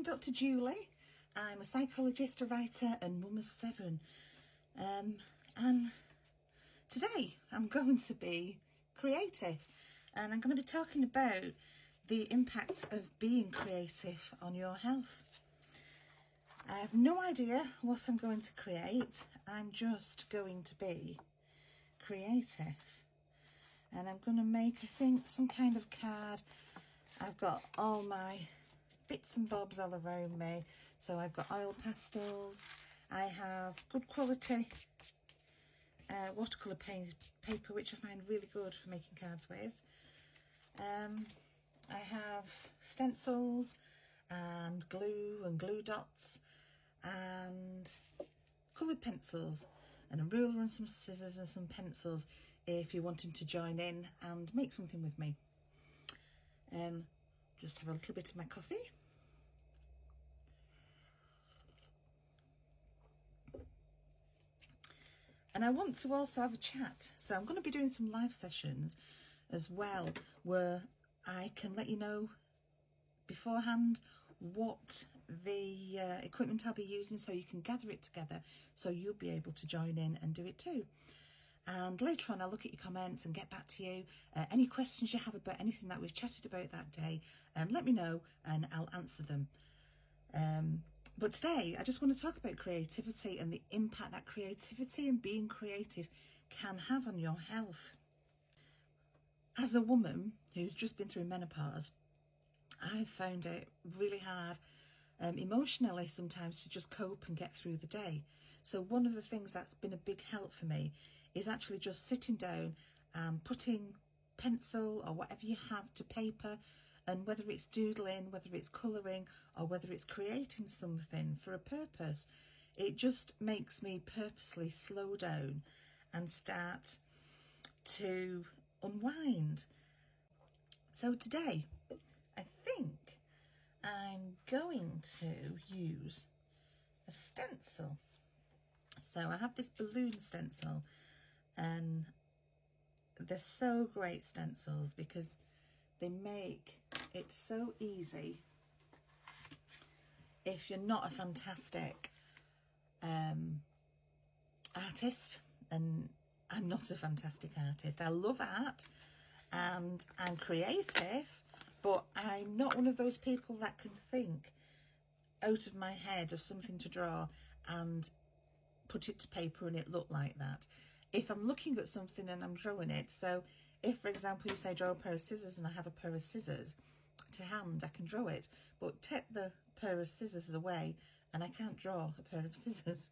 Dr. Julie. I'm a psychologist, a writer and mum of 7. And today I'm going to be creative, and I'm going to be talking about the impact of being creative on your health. I have no idea what I'm going to create. I'm just going to be creative. And I'm going to make, I think, some kind of card. I've got all my bits and bobs all around me. So I've got oil pastels. I have good quality watercolour paper, which I find really good for making cards with. I have stencils and glue dots and coloured pencils and a ruler and some scissors and some pencils if you're wanting to join in and make something with me. Just have a little bit of my coffee. And I want to also have a chat. So I'm going to be doing some live sessions as well, where I can let you know beforehand what the equipment I'll be using, so you can gather it together so you'll be able to join in and do it too. And later on I'll look at your comments and get back to you. Any questions you have about anything that we've chatted about that day, let me know and I'll answer them. But today I just want to talk about creativity and the impact that creativity and being creative can have on your health. As a woman who's just been through menopause, I've found it really hard emotionally sometimes to just cope and get through the day. So one of the things that's been a big help for me is actually just sitting down and putting pencil or whatever you have to paper, and whether it's doodling, whether it's colouring, or whether it's creating something for a purpose, it just makes me purposely slow down and start to unwind. So today, I think I'm going to use a stencil. So I have this balloon stencil, and they're so great stencils because they make it so easy if you're not a fantastic artist, and I'm not a fantastic artist. I love art and I'm creative, but I'm not one of those people that can think out of my head of something to draw and put it to paper and it look like that. If I'm looking at something and I'm drawing it, so if for example you say draw a pair of scissors and I have a pair of scissors to hand, I can draw it, but take the pair of scissors away and I can't draw a pair of scissors.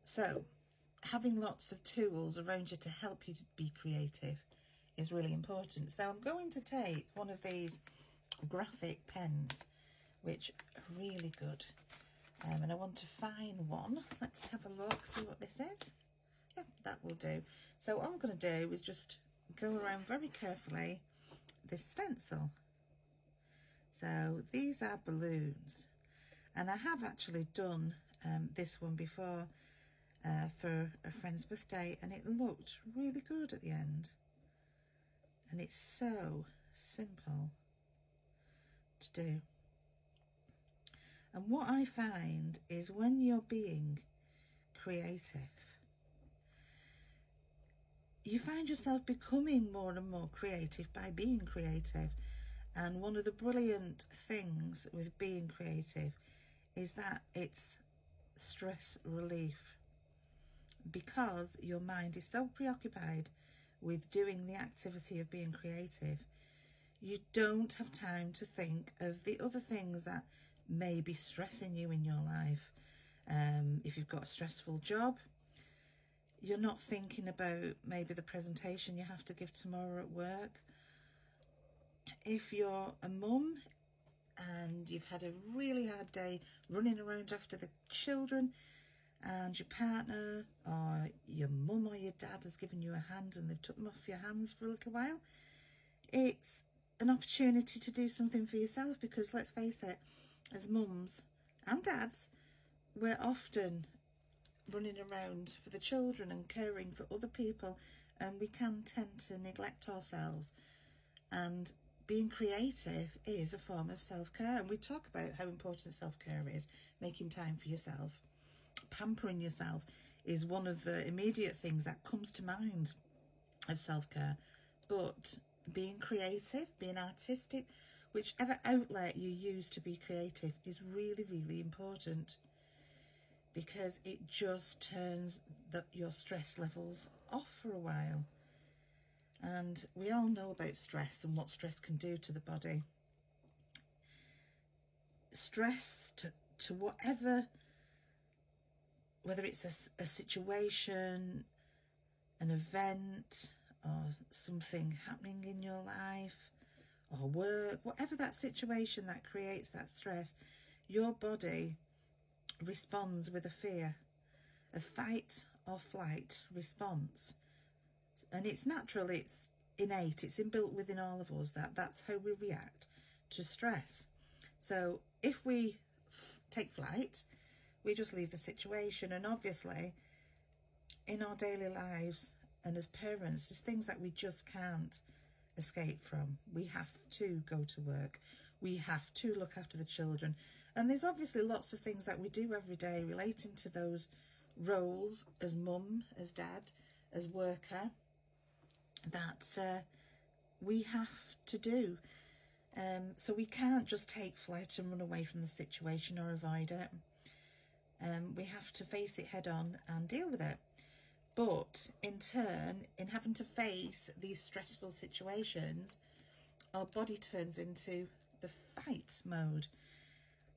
So having lots of tools around you to help you to be creative is really important. So I'm going to take one of these graphic pens, which are really good, and I want to find one. Let's have a look, see what this is. Yeah, that will do. So what I'm going to do is just go around very carefully this stencil. So these are balloons, and I have actually done this one before for a friend's birthday, and it looked really good at the end. And it's so simple to do. And what I find is when you're being creative, you find yourself becoming more and more creative by being creative. And one of the brilliant things with being creative is that it's stress relief, because your mind is so preoccupied with doing the activity of being creative, you don't have time to think of the other things that may be stressing you in your life. If you've got a stressful job, you're not thinking about maybe the presentation you have to give tomorrow at work. If you're a mum and you've had a really hard day running around after the children, and your partner or your mum or your dad has given you a hand and they've took them off your hands for a little while, it's an opportunity to do something for yourself, because let's face it, as mums and dads, we're often running around for the children and caring for other people, and we can tend to neglect ourselves and being creative is a form of self-care, and we talk about how important self-care is. Making time for yourself, pampering yourself is one of the immediate things that comes to mind of self-care. But being creative, being artistic, whichever outlet you use to be creative is really, really important, because it just turns your stress levels off for a while. And we all know about stress and what stress can do to the body. Stress to whatever, whether it's a situation, an event, or something happening in your life, or work, whatever that situation that creates that stress, your body responds with a fear, a fight or flight response. And it's natural, it's innate, it's inbuilt within all of us that's how we react to stress. So if we take flight, we just leave the situation. And obviously in our daily lives and as parents, there's things that we just can't escape from. We have to go to work, we have to look after the children, and there's obviously lots of things that we do every day relating to those roles as mum, as dad, as worker, that we have to do. So we can't just take flight and run away from the situation or avoid it. We have to face it head on and deal with it. But in turn, in having to face these stressful situations, our body turns into the fight mode.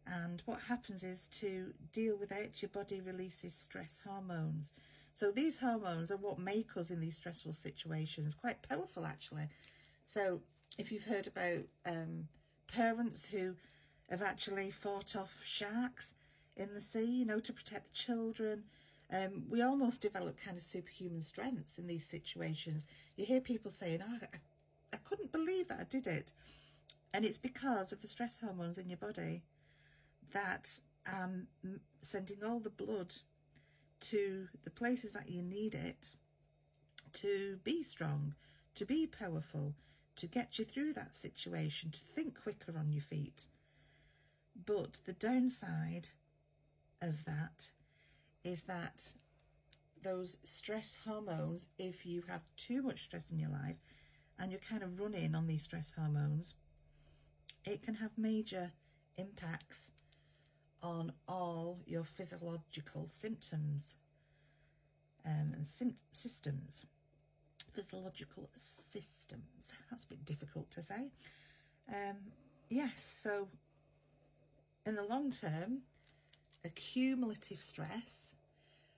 And what happens is, to deal with it, your body releases stress hormones. So these hormones are what make us in these stressful situations, quite powerful actually. So if you've heard about parents who have actually fought off sharks in the sea, you know, to protect the children, we almost develop kind of superhuman strengths in these situations. You hear people saying, oh, I couldn't believe that I did it. And it's because of the stress hormones in your body that sending all the blood to the places that you need it to be strong, to be powerful, to get you through that situation, to think quicker on your feet. But the downside of that is that those stress hormones, if you have too much stress in your life and you're kind of running on these stress hormones, it can have major impacts on all your physiological symptoms and systems. Physiological systems, that's a bit difficult to say. Yes, so in the long term, accumulative stress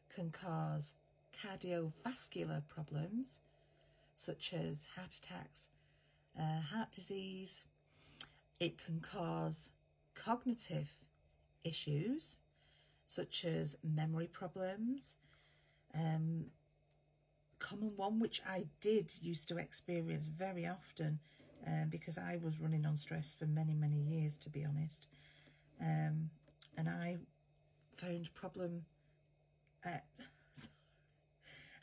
can cause cardiovascular problems such as heart attacks, heart disease. It can cause cognitive issues such as memory problems. Common one which I used to experience very often because I was running on stress for many years, to be honest, and I found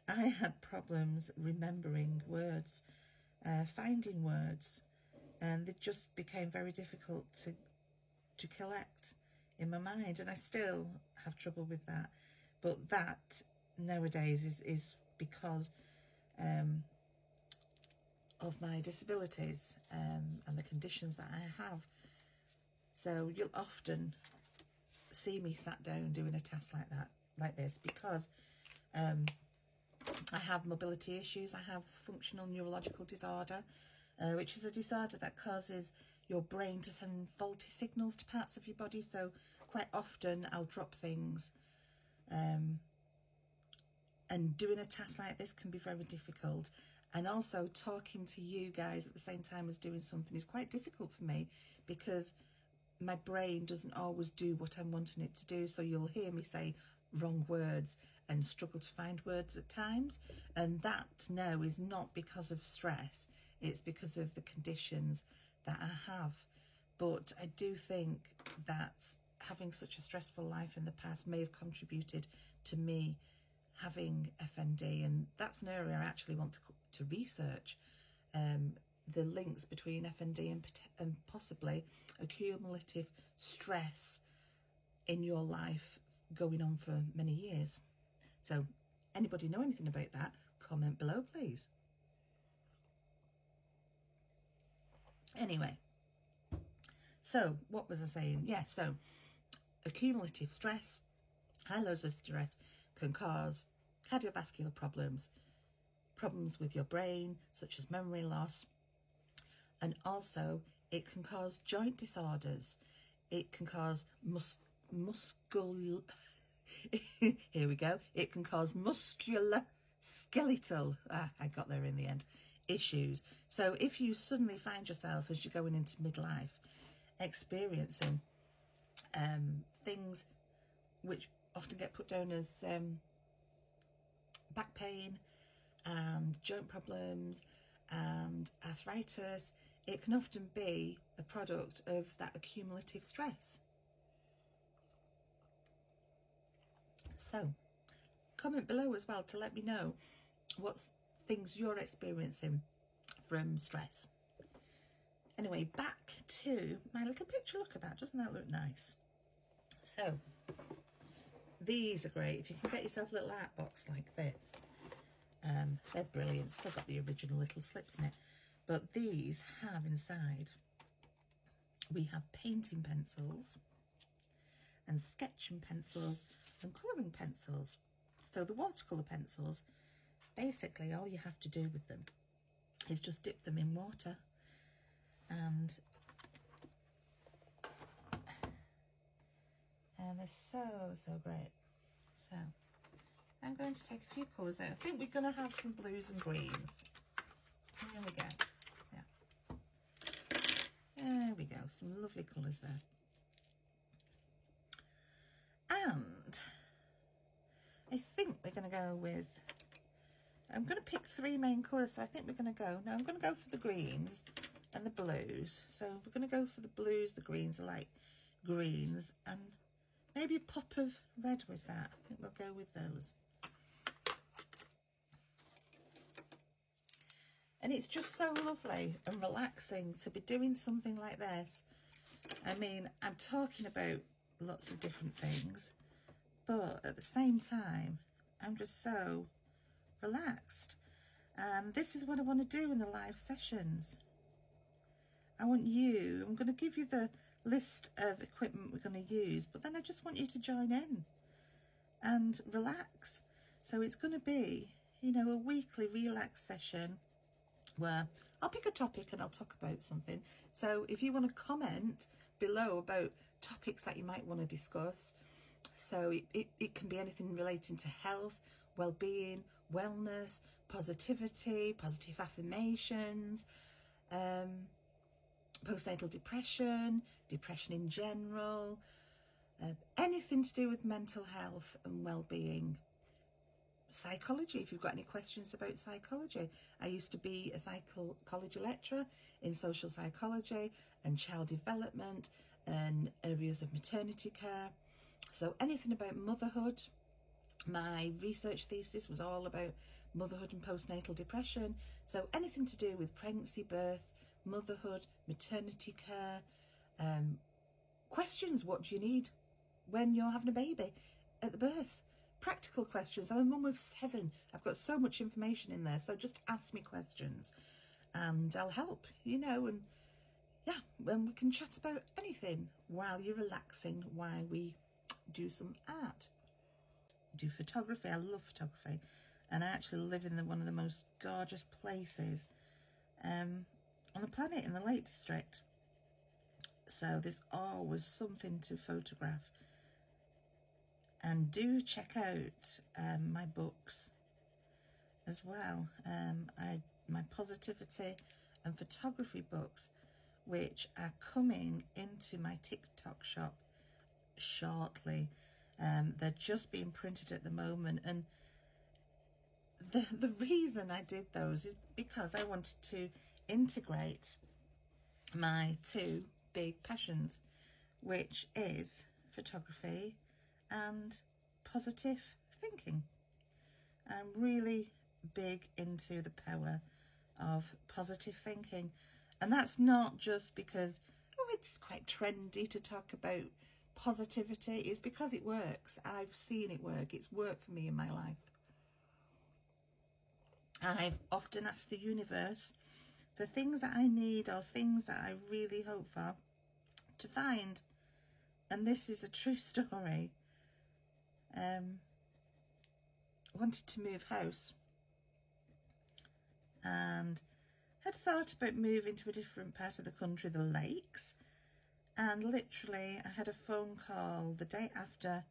I had problems remembering words, finding words, and they just became very difficult to collect in my mind, and I still have trouble with that. But that nowadays is because of my disabilities and the conditions that I have. So you'll often see me sat down doing a task like this, because I have mobility issues. I have functional neurological disorder, which is a disorder that causes your brain to send faulty signals to parts of your body. So quite often I'll drop things, and doing a task like this can be very difficult. And also talking to you guys at the same time as doing something is quite difficult for me, because my brain doesn't always do what I'm wanting it to do. So you'll hear me say wrong words and struggle to find words at times. And that now is not because of stress, it's because of the conditions that I have. But I do think that having such a stressful life in the past may have contributed to me having FND, and that's an area I actually want to research, the links between FND and possibly accumulative stress in your life going on for many years. So anybody know anything about that? Comment below, please. Anyway, so what was I saying? Yeah, so accumulative stress, high loads of stress can cause cardiovascular problems, problems with your brain, such as memory loss, and also it can cause joint disorders. It can cause here we go. It can cause muscular skeletal, I got there in the end, issues. So if you suddenly find yourself as you're going into midlife experiencing things which often get put down as back pain and joint problems and arthritis, it can often be a product of that accumulative stress. So comment below as well to let me know what things you're experiencing from stress. Anyway, back to my little picture. Look at that, doesn't that look nice? So these are great. If you can get yourself a little art box like this, they're brilliant. Still got the original little slips in it, but these have inside, we have painting pencils and sketching pencils and colouring pencils. So the watercolour pencils, basically all you have to do with them is just dip them in water, and they're so great. So I'm going to take a few colours out. I think we're going to have some blues and greens. There we go. Yeah. There we go. Some lovely colours there. And I think we're going to go with, I'm going to pick 3 main colours. So I think we're going to go, no, I'm going to go for the greens and the blues. So we're going to go for the blues, the greens, the light greens, and maybe a pop of red with that. I think we'll go with those. And it's just so lovely and relaxing to be doing something like this. I mean, I'm talking about lots of different things, but at the same time, I'm just so relaxed. And this is what I want to do in the live sessions. I'm going to give you the list of equipment we're going to use, but then I just want you to join in and relax. So it's going to be, you know, a weekly relax session where I'll pick a topic and I'll talk about something. So if you want to comment below about topics that you might want to discuss, so it can be anything relating to health, well-being, wellness, positivity, positive affirmations, postnatal depression, depression in general, anything to do with mental health and well-being. Psychology, if you've got any questions about psychology. I used to be a psychology lecturer in social psychology and child development and areas of maternity care. So anything about motherhood. My research thesis was all about motherhood and postnatal depression. So anything to do with pregnancy, birth, motherhood, maternity care, questions. What do you need when you're having a baby at the birth? Practical questions. I'm a mum of 7. I've got so much information in there, so just ask me questions and I'll help, you know. And yeah, and we can chat about anything while you're relaxing, while we do some art. Do photography. I love photography, and I actually live in one of the most gorgeous places on the planet, in the Lake District. So there's always something to photograph. And do check out my books as well. My positivity and photography books, which are coming into my TikTok shop shortly. They're just being printed at the moment, and the reason I did those is because I wanted to integrate my 2 big passions, which is photography and positive thinking. I'm really big into the power of positive thinking. And that's not just because, oh, it's quite trendy to talk about positivity. It's because it works. I've seen it work. It's worked for me in my life. I've often asked the universe for things that I need or things that I really hope for to find. And this is a true story. Wanted to move house and had thought about moving to a different part of the country, the lakes, and literally I had a phone call the day after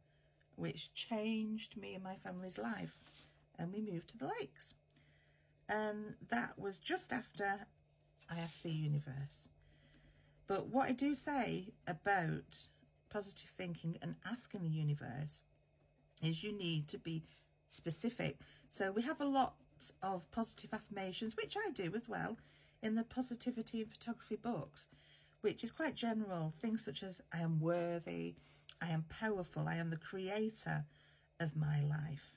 which changed me and my family's life, and we moved to the lakes. And that was just after I asked the universe. But what I do say about positive thinking and asking the universe is you need to be specific. So we have a lot of positive affirmations, which I do as well, in the Positivity in Photography books, which is quite general. Things such as I am worthy, I am powerful, I am the creator of my life.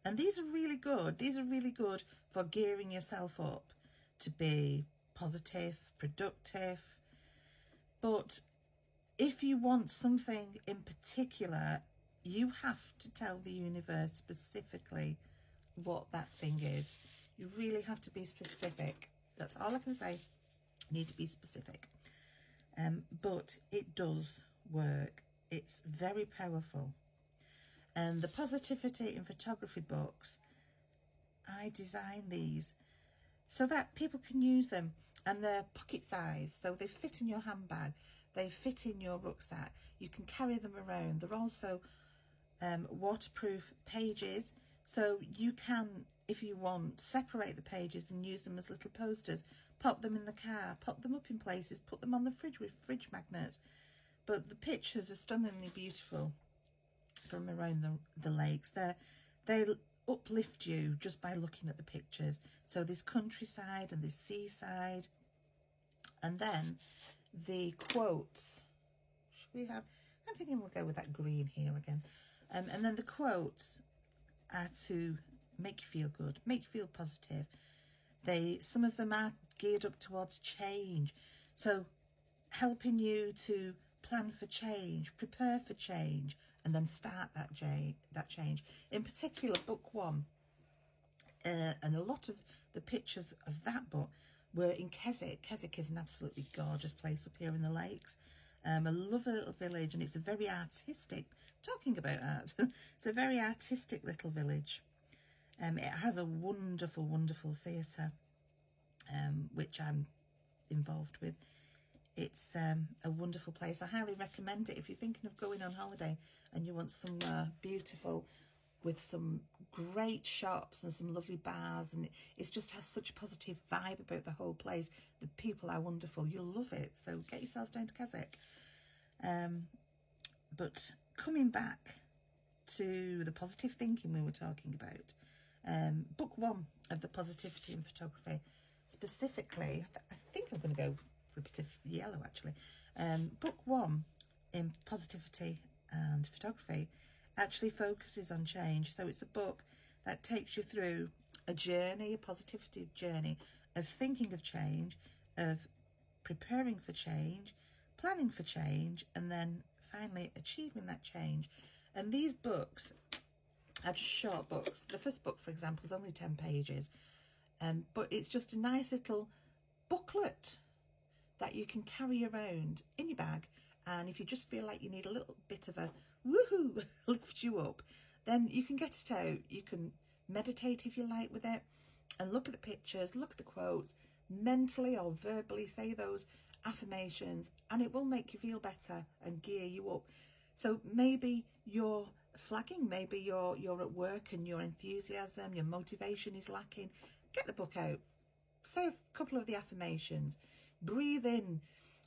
And these are really good. These are really good for gearing yourself up to be positive, productive. But if you want something in particular, you have to tell the universe specifically what that thing is. You really have to be specific. That's all I can say. You need to be specific. But it does work. It's very powerful. And the Positivity in Photography books, I design these so that people can use them, and they're pocket size, so they fit in your handbag, they fit in your rucksack, you can carry them around. They're also waterproof pages, so you can, if you want, separate the pages and use them as little posters, pop them in the car, pop them up in places, put them on the fridge with fridge magnets. But the pictures are stunningly beautiful from around the lakes. They uplift you just by looking at the pictures. So this countryside and this seaside, and then the quotes. Should we have? I'm thinking we'll go with that green here again. And then the quotes are to make you feel good, make you feel positive. Some of them are geared up towards change, so helping you to plan for change, prepare for change, and then start that change. In particular, book one, and a lot of the pictures of that book were in Keswick. Keswick is an absolutely gorgeous place up here in the lakes. I love a little village, and it's a very artistic, talking about art, it's a very artistic little village. It has a wonderful, wonderful theatre, which I'm involved with. It's a wonderful place. I highly recommend it if you're thinking of going on holiday and you want somewhere beautiful with some great shops and some lovely bars, and it just has such a positive vibe about the whole place. The people are wonderful. You'll love it. So get yourself down to Keswick. But coming back to the positive thinking we were talking about, book one of the Positivity in Photography, specifically, I think I'm going to go for a bit of yellow actually. Book one in Positivity and Photography actually focuses on change. So it's a book that takes you through a journey, a positivity journey of thinking of change, of preparing for change, planning for change, and then finally achieving that change. And these books are just short books. The first book, for example, is only 10 pages, but it's just a nice little booklet that you can carry around in your bag. And if you just feel like you need a little bit of a woohoo lift you up, then you can get it out. You can meditate if you like with it, and look at the pictures, look at the quotes, mentally or verbally say those affirmations, and it will make you feel better and gear you up. So maybe you're flagging, maybe you're at work and your enthusiasm, your motivation is lacking. Get the book out, say a couple of the affirmations, breathe in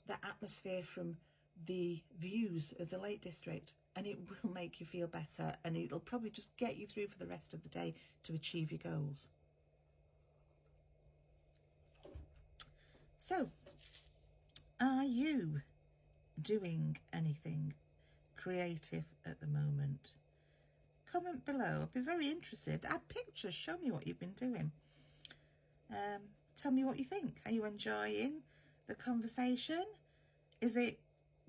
the atmosphere from the views of the Lake District, and it will make you feel better, and it'll probably just get you through for the rest of the day to achieve your goals. So, are you doing anything creative at the moment? Comment below. I'd be very interested. Add pictures. Show me what you've been doing. Tell me what you think. Are you enjoying the conversation? Is it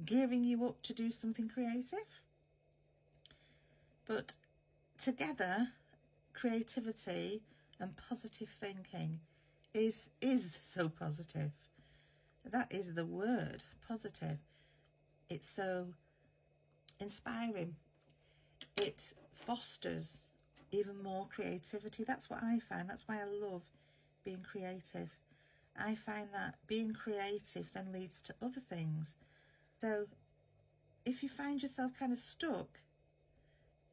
gearing you up to do something creative? But together, creativity and positive thinking is so positive. That is the word, positive. It's so inspiring. It fosters even more creativity. That's what I find. That's why I love being creative. I find that being creative then leads to other things. So if you find yourself kind of stuck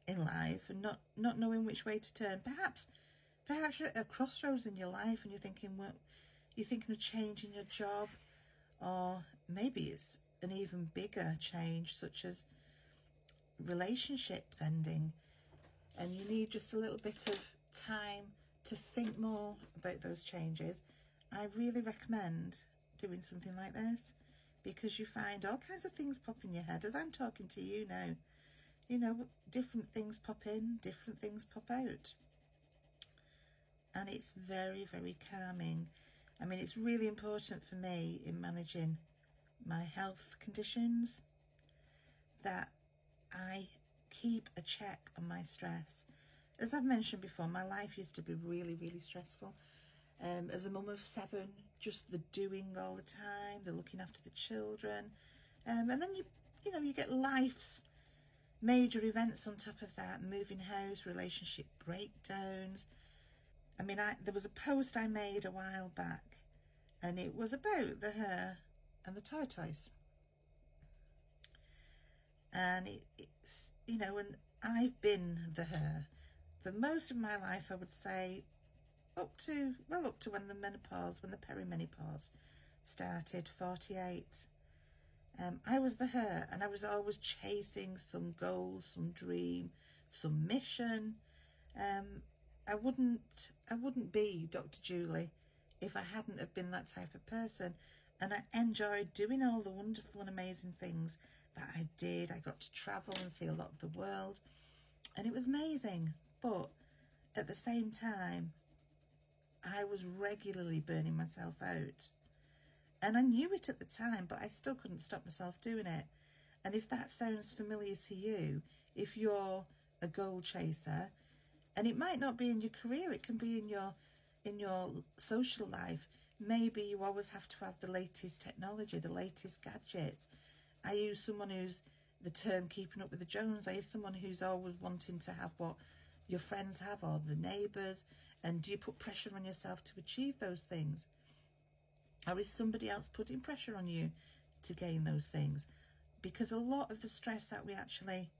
in life and not knowing which way to turn, perhaps you're at a crossroads in your life and you're thinking, well, you're thinking of changing your job, or maybe it's an even bigger change, such as relationships ending, and you need just a little bit of time to think more about those changes. I really recommend doing something like this, because you find all kinds of things pop in your head as I'm talking to you now. You know, different things pop in, different things pop out. And it's very, very calming. I mean, it's really important for me in managing my health conditions that I keep a check on my stress. As I've mentioned before, my life used to be really, really stressful. As a mum of 7, just the doing all the time, the looking after the children. And then you get life's major events on top of that, moving house, relationship breakdowns. I mean, there was a post I made a while back, and it was about the Her and the tortoise. And it's, and I've been the Her for most of my life, I would say, up to when the perimenopause started, 48. I was the Her, and I was always chasing some goal, some dream, some mission. I wouldn't be Dr. Julie if I hadn't have been that type of person. And I enjoyed doing all the wonderful and amazing things that I did. I got to travel and see a lot of the world, and it was amazing. But at the same time, I was regularly burning myself out. And I knew it at the time, but I still couldn't stop myself doing it. And if that sounds familiar to you, if you're a goal chaser, and it might not be in your career, it can be in your social life. Maybe you always have to have the latest technology, the latest gadget. Are you someone who's the term keeping up with the Jones? Are you someone who's always wanting to have what your friends have or the neighbours? And do you put pressure on yourself to achieve those things? Or is somebody else putting pressure on you to gain those things? Because a lot of the stress that we actually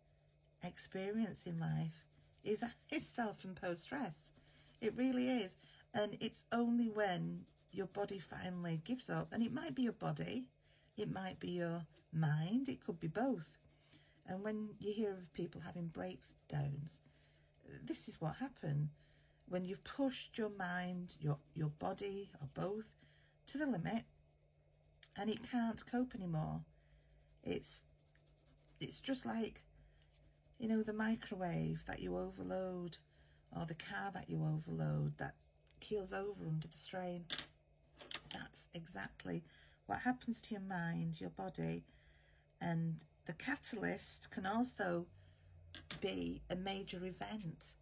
experience in life is self-imposed stress. It really is. And it's only when your body finally gives up, and it might be your body, it might be your mind, it could be both. And when you hear of people having breakdowns, this is what happened. When you've pushed your mind, your body, or both, to the limit, and it can't cope anymore. It's just like, the microwave that you overload, or the car that you overload that keels over under the strain. That's exactly what happens to your mind, your body. And the catalyst can also be a major event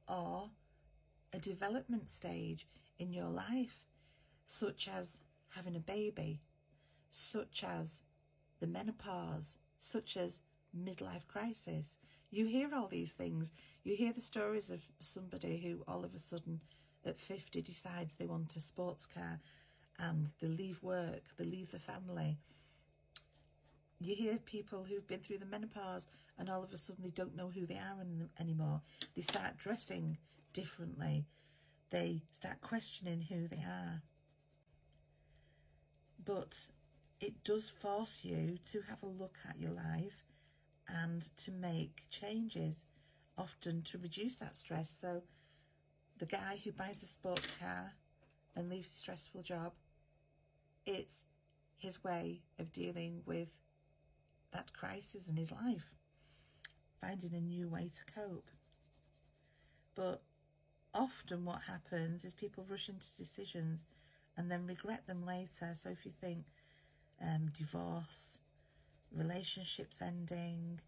or a development stage in your life, such as having a baby, such as the menopause, such as midlife crisis. You hear all these things. You hear the stories of somebody who all of a sudden at 50 decides they want a sports car, and they leave work, they leave the family. You hear people who've been through the menopause and all of a sudden they don't know who they are anymore. They start dressing differently. They start questioning who they are. But it does force you to have a look at your life and to make changes, often to reduce that stress. So the guy who buys a sports car and leaves a stressful job, it's his way of dealing with that crisis in his life, finding a new way to cope. But often what happens is people rush into decisions and then regret them later. So if you think divorce, relationships ending,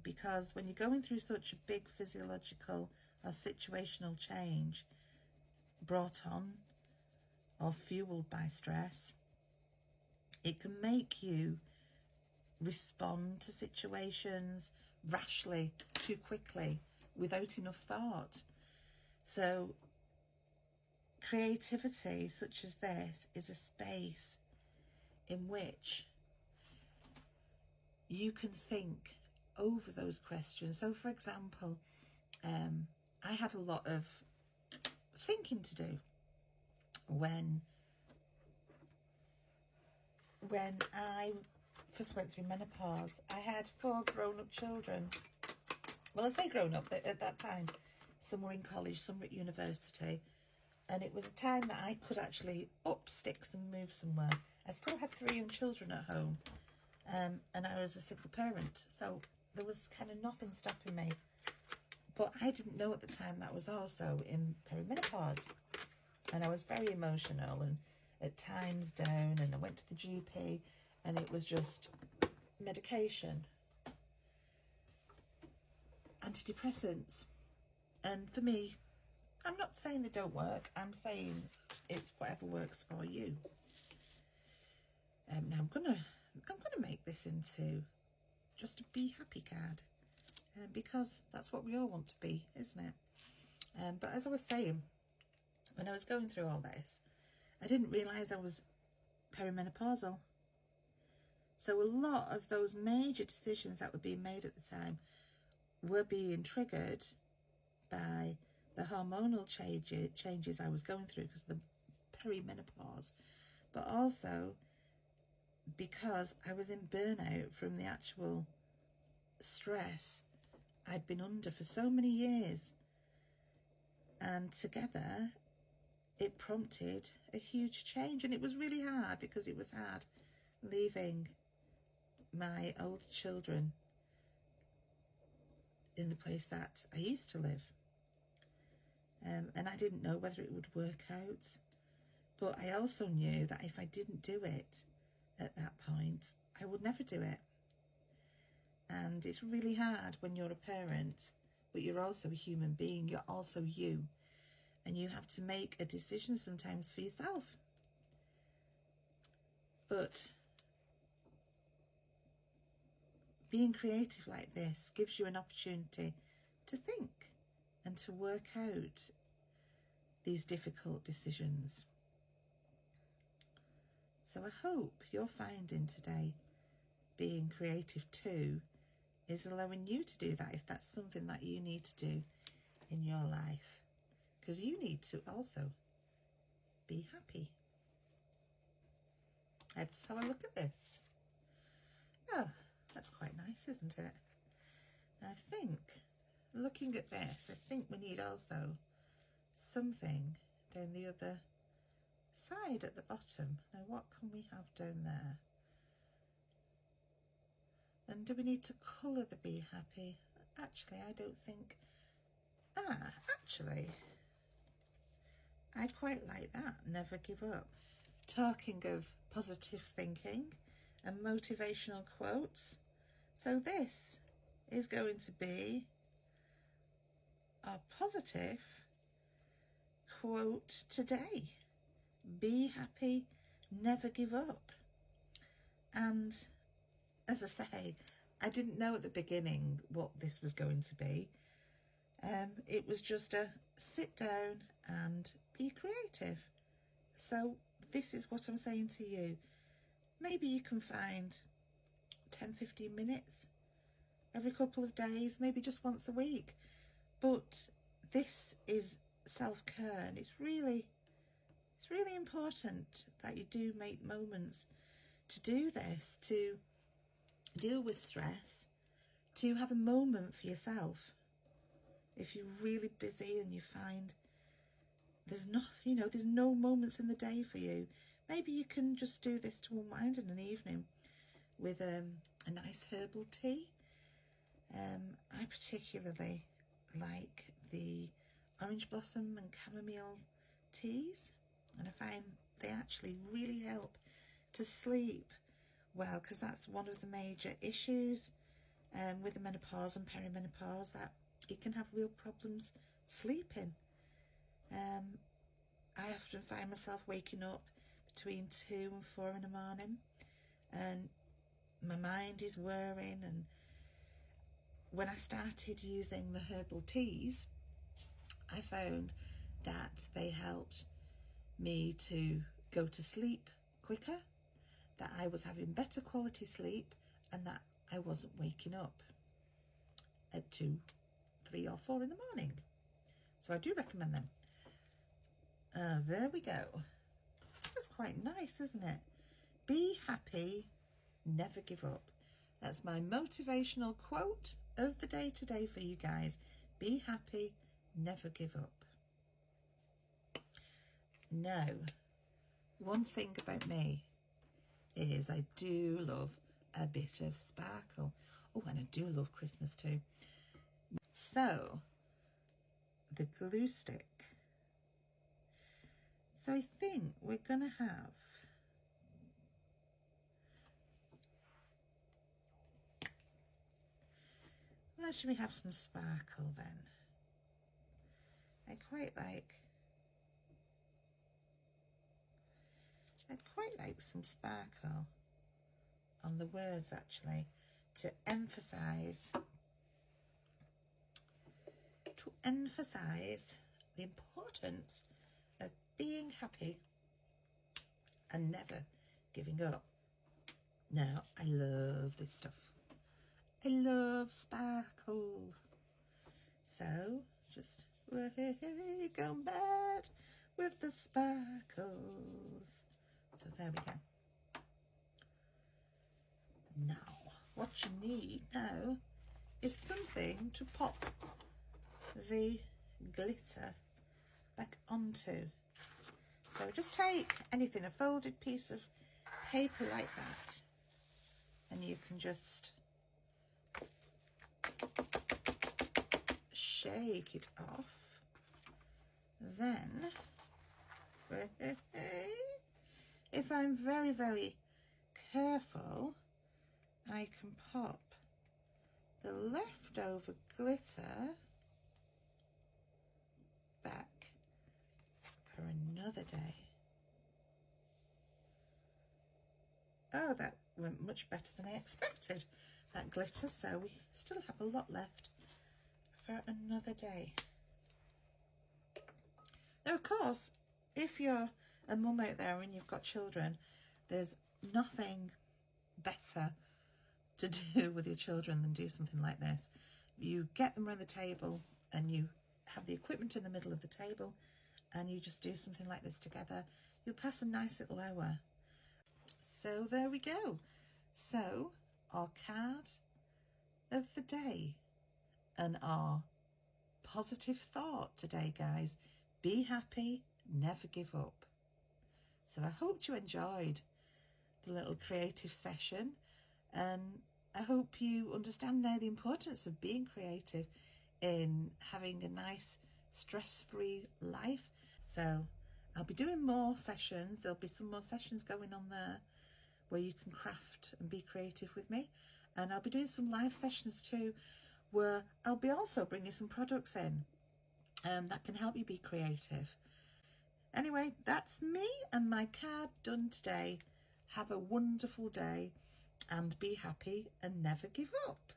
because when you're going through such a big physiological or situational change brought on or fueled by stress, it can make you respond to situations rashly, too quickly, without enough thought. So creativity such as this is a space in which you can think over those questions. So for example, I had a lot of thinking to do when I first went through menopause. I had 4 grown-up children. Well, I say grown-up, but at that time, some were in college, some were at university, and it was a time that I could actually up sticks and move somewhere. I still had 3 young children at home, and I was a single parent, so there was kind of nothing stopping me. But I didn't know at the time that I was also in perimenopause, and I was very emotional and at times down, and I went to the GP, and it was just medication, antidepressants. And for me, I'm not saying they don't work, I'm saying it's whatever works for you. Now I'm gonna make this into just a be happy card, because that's what we all want to be, isn't it? But as I was saying, when I was going through all this, I didn't realise I was perimenopausal. So a lot of those major decisions that were being made at the time were being triggered by the hormonal changes I was going through because of the perimenopause, but also because I was in burnout from the actual stress I'd been under for so many years. And together it prompted a huge change, and it was really hard because it was hard leaving my older children in the place that I used to live. And I didn't know whether it would work out, but I also knew that if I didn't do it at that point, I would never do it. And it's really hard when you're a parent, but you're also a human being, you're also you, and you have to make a decision sometimes for yourself. But being creative like this gives you an opportunity to think and to work out these difficult decisions. So I hope you're finding today being creative too is allowing you to do that, if that's something that you need to do in your life, because you need to also be happy. Let's have a look at this. Oh, that's quite nice, isn't it? I think, looking at this, I think we need also something down the other side at the bottom. Now, what can we have down there? And do we need to colour the Be Happy? Actually, I don't think... actually, I quite like that. Never give up. Talking of positive thinking and motivational quotes. So this is going to be our positive quote today. Be happy, never give up. And as I say, I didn't know at the beginning what this was going to be. It was just a sit down and be creative. So this is what I'm saying to you. Maybe you can find 10-15 minutes every couple of days, maybe just once a week. But this is self-care, and it's really important that you do make moments to do this, to deal with stress, to have a moment for yourself. If you're really busy and you find there's no moments in the day for you, maybe you can just do this to unwind in an evening with a nice herbal tea. I particularly like the orange blossom and chamomile teas, and I find they actually really help to sleep well, because that's one of the major issues with the menopause and perimenopause, that you can have real problems sleeping. I often find myself waking up between 2 and 4 in the morning, and my mind is whirring. And when I started using the herbal teas, I found that they helped me to go to sleep quicker, that I was having better quality sleep, and that I wasn't waking up at 2, 3 or 4 in the morning. So I do recommend them. There we go. That's quite nice, isn't it? Be happy, never give up. That's my motivational quote of the day today for you guys. Be happy, never give up. Now, one thing about me is I do love a bit of sparkle. Oh, and I do love Christmas too. So, the glue stick. So I think we're going to have well, should we have some sparkle then? I'd quite like some sparkle on the words, actually, to emphasize the importance of being happy and never giving up. Now, I love this stuff. I love sparkle. So, just go mad with the sparkles. So there we go. Now, what you need now is something to pop the glitter back onto. So just take anything, a folded piece of paper like that, and you can just shake it off. Then, if I'm very, very careful, I can pop the leftover glitter back for another day. Oh, that went much better than I expected, that glitter, so we still have a lot left for another day. Now, of course, if you're a mum out there and you've got children, there's nothing better to do with your children than do something like this. You get them around the table and you have the equipment in the middle of the table and you just do something like this together. You'll pass a nice little hour. So there we go. So our card of the day and our positive thought today, guys. Be happy, never give up. So I hope you enjoyed the little creative session, and I hope you understand now the importance of being creative in having a nice stress-free life. So I'll be doing more sessions. There'll be some more sessions going on there where you can craft and be creative with me, and I'll be doing some live sessions too where I'll be also bringing some products in that can help you be creative. Anyway, that's me and my card done today. Have a wonderful day and be happy and never give up.